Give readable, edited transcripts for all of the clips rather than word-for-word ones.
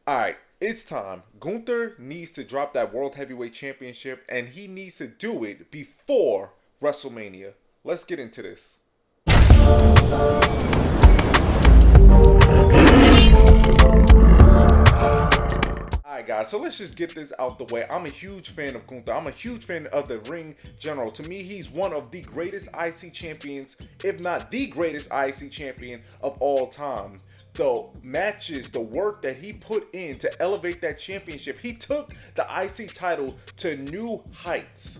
Alright, it's time. Gunther needs to drop that World Heavyweight Championship, and he needs to do it before WrestleMania. Let's get into this. Alright guys, so let's just get this out the way. I'm a huge fan of Gunther. I'm a huge fan of the ring general. To me, he's one of the greatest IC champions, if not the greatest IC champion of all time. The matches, the work that he put in to elevate that championship. He took the IC title to new heights.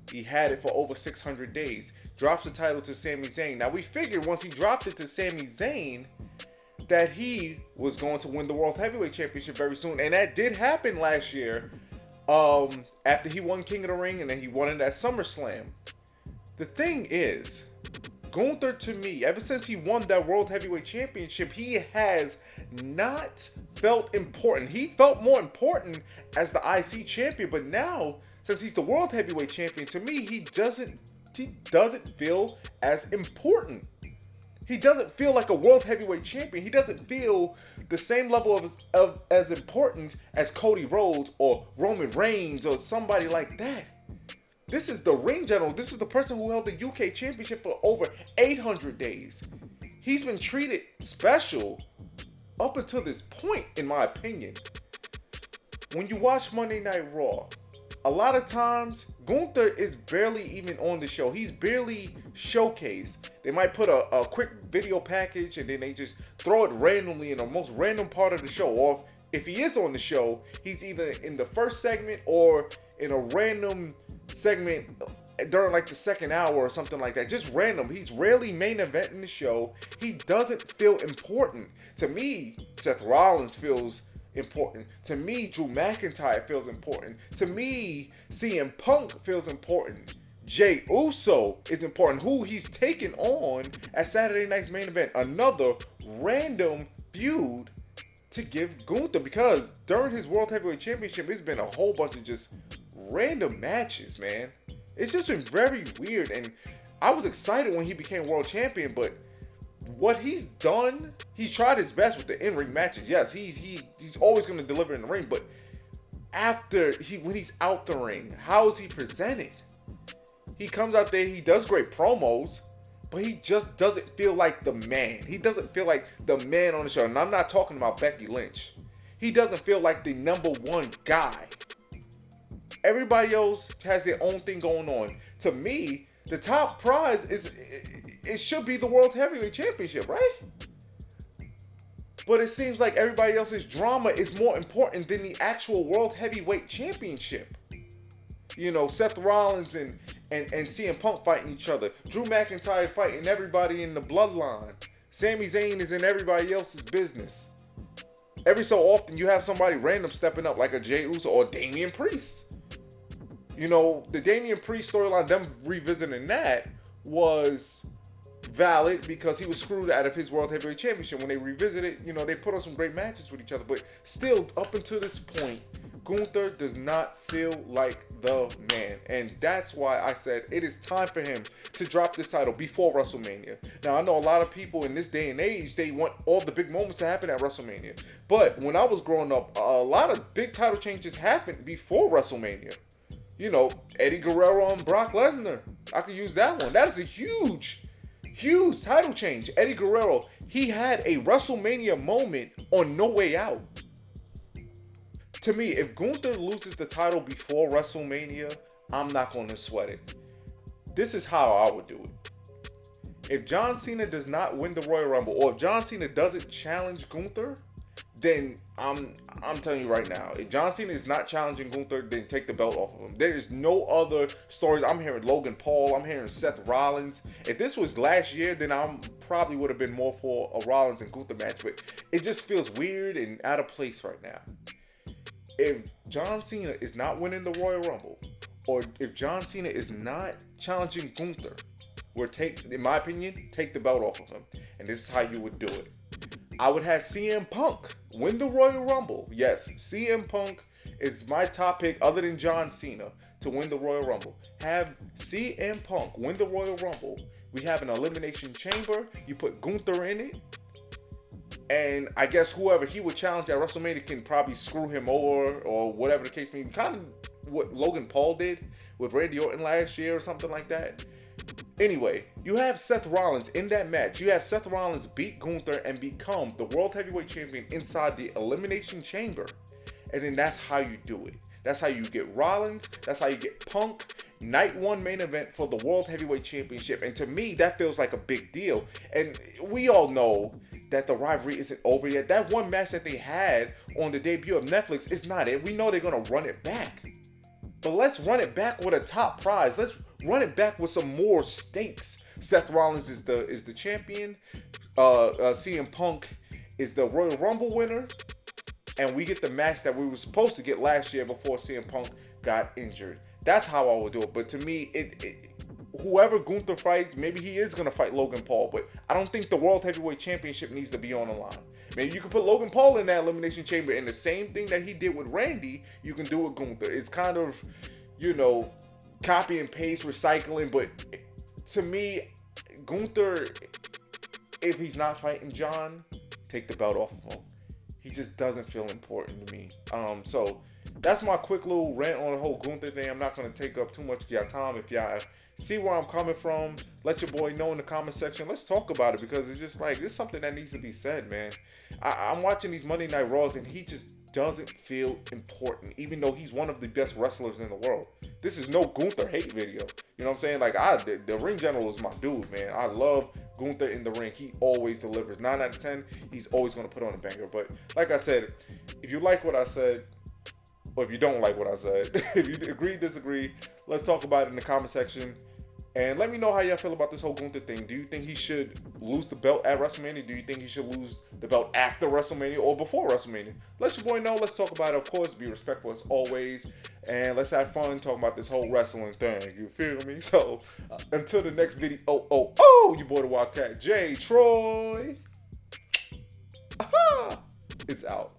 He had it for over 600 days. Drops the title to Sami Zayn. Now we figured once he dropped it to Sami Zayn that he was going to win the World Heavyweight Championship very soon. And that did happen last year after he won King of the Ring and then he won it at SummerSlam. The thing is, Gunther, to me, ever since he won that World Heavyweight Championship, he has not felt important. He felt more important as the IC champion, but now, since he's the World Heavyweight Champion, to me, he doesn't feel as important. He doesn't feel like a World Heavyweight Champion. He doesn't feel the same level of as important as Cody Rhodes or Roman Reigns or somebody like that. This is the ring general. This is the person who held the UK Championship for over 800 days. He's been treated special up until this point, in my opinion. When you watch Monday Night Raw, a lot of times, Gunther is barely even on the show. He's barely showcased. They might put a quick video package and then they just throw it randomly in the most random part of the show. Or if he is on the show, he's either in the first segment or in a random segment during like the second hour or something like that. Just random. He's rarely main eventing the show. He doesn't feel important. To me, Seth Rollins feels important. To me, Drew McIntyre feels important. To me, CM Punk feels important. Jey Uso is important, who he's taken on at Saturday night's main event. Another random feud to give Gunther, because during his World Heavyweight Championship, it's been a whole bunch of just random matches, man. It's just been very weird, and I was excited when he became world champion, but what he's done, he's tried his best with the in-ring matches. Yes, he's always going to deliver in the ring, but when he's out the ring, how is he presented? He comes out there, he does great promos, but he just doesn't feel like the man. He doesn't feel like the man on the show, and I'm not talking about Becky Lynch. He doesn't feel like the number one guy. Everybody else has their own thing going on. To me, the top prize it should be the World Heavyweight Championship, right? But it seems like everybody else's drama is more important than the actual World Heavyweight Championship. You know, Seth Rollins and CM Punk fighting each other. Drew McIntyre fighting everybody in the bloodline. Sami Zayn is in everybody else's business. Every so often you have somebody random stepping up like a Jey Uso or Damian Priest. You know, the Damian Priest storyline, them revisiting that was valid because he was screwed out of his World Heavyweight Championship. When they revisited, you know, they put on some great matches with each other. But still, up until this point, Gunther does not feel like the man. And that's why I said it is time for him to drop this title before WrestleMania. Now, I know a lot of people in this day and age, they want all the big moments to happen at WrestleMania. But when I was growing up, a lot of big title changes happened before WrestleMania. You know, Eddie Guerrero and Brock Lesnar. I could use that one. That is a huge title change. Eddie Guerrero, he had a WrestleMania moment on No Way Out. To me, if Gunther loses the title before WrestleMania, I'm not going to sweat it. This is how I would do it. If John Cena does not win the Royal Rumble, or if John Cena doesn't challenge Gunther, then I'm telling you right now, if John Cena is not challenging Gunther, then take the belt off of him. There is no other stories. I'm hearing Logan Paul. I'm hearing Seth Rollins. If this was last year, then I probably would have been more for a Rollins and Gunther match. But it just feels weird and out of place right now. If John Cena is not winning the Royal Rumble, or if John Cena is not challenging Gunther, in my opinion, take the belt off of him. And this is how you would do it. I would have CM Punk win the Royal Rumble. Yes, CM Punk is my top pick other than John Cena to win the Royal Rumble. Have CM Punk win the Royal Rumble. We have an elimination chamber. You put Gunther in it. And I guess whoever he would challenge at WrestleMania can probably screw him over or whatever the case may be. Kind of what Logan Paul did with Randy Orton last year or something like that. Anyway, you have Seth Rollins in that match. You have Seth Rollins beat Gunther and become the World Heavyweight Champion inside the Elimination Chamber. And then that's how you do it. That's how you get Rollins. That's how you get Punk. Night 1 main event for the World Heavyweight Championship. And to me, that feels like a big deal. And we all know that the rivalry isn't over yet. That one match that they had on the debut of Netflix is not it. We know they're going to run it back. But let's run it back with a top prize. Let's run it back with some more stakes. Seth Rollins is the champion. CM Punk is the Royal Rumble winner. And we get the match that we were supposed to get last year before CM Punk got injured. That's how I would do it. But to me, whoever Gunther fights, maybe he is going to fight Logan Paul. But I don't think the World Heavyweight Championship needs to be on the line. Maybe you can put Logan Paul in that Elimination Chamber. And the same thing that he did with Randy, you can do with Gunther. It's kind of, copy and paste, recycling. But to me, Gunther, if he's not fighting John, take the belt off of him. He just doesn't feel important to me. So that's my quick little rant on the whole Gunther thing. I'm not going to take up too much of your time. If y'all see where I'm coming from, let your boy know in the comment section. Let's talk about it because it's just like, it's something that needs to be said, man. I'm watching these Monday Night Raws and he just doesn't feel important, even though he's one of the best wrestlers in the world. This is no Gunther hate video. You know what I'm saying? Like, the ring general is my dude, man. I love Gunther in the ring. He always delivers. 9 out of 10, he's always going to put on a banger. But like I said, if you like what I said, or if you don't like what I said, if you agree, disagree, let's talk about it in the comment section. And let me know how y'all feel about this whole Gunther thing. Do you think he should lose the belt at WrestleMania? Do you think he should lose the belt after WrestleMania or before WrestleMania? Let your boy know. Let's talk about it. Of course, be respectful as always. And let's have fun talking about this whole wrestling thing. You feel me? So, until the next video. Your boy the Wildcat, Jay Troy. It's out.